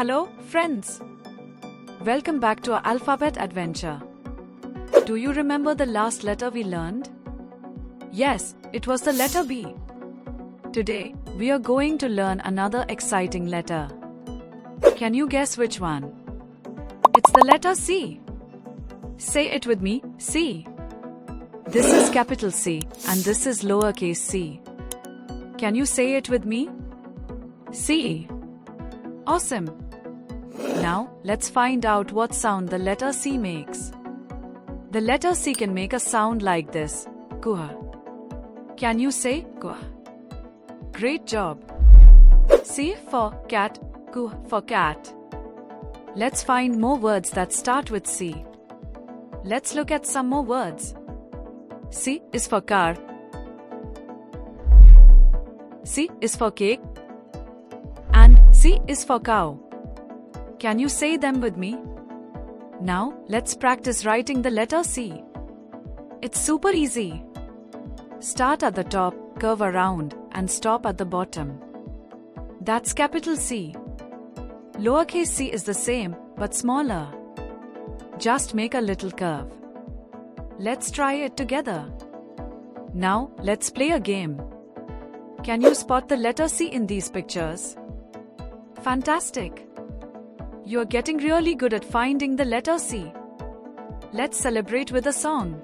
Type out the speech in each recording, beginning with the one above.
Hello, friends! Welcome back to our alphabet adventure. Do you remember the last letter we learned? Yes, it was the letter B. Today, we are going to learn another exciting letter. Can you guess which one? It's the letter C. Say it with me, C. This is capital C and this is lowercase c. Can you say it with me? C. Awesome! Now, let's find out what sound the letter C makes. The letter C can make a sound like this, kuh. Can you say kuh? Great job! C for cat, kuh for cat. Let's find more words that start with C. Let's look at some more words. C is for car. C is for cake. And C is for cow. Can you say them with me? Now, let's practice writing the letter C. It's super easy. Start at the top, curve around, and stop at the bottom. That's capital C. Lowercase c is the same, but smaller. Just make a little curve. Let's try it together. Now, let's play a game. Can you spot the letter C in these pictures? Fantastic! You're getting really good at finding the letter C. Let's celebrate with a song.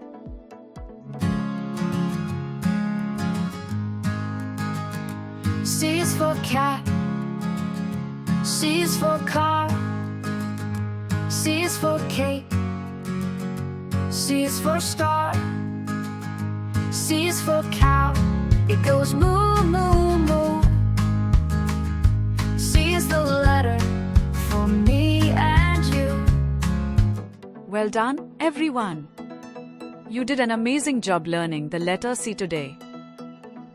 C is for cat. C is for car. C is for cake. C is for star. C is for cow. It goes moo, moo, moo. C is the letter for me and you. Well done, everyone! You did an amazing job learning the letter C today.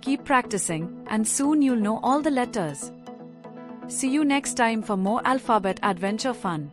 Keep practicing, and soon you'll know all the letters. See you next time for more alphabet adventure fun.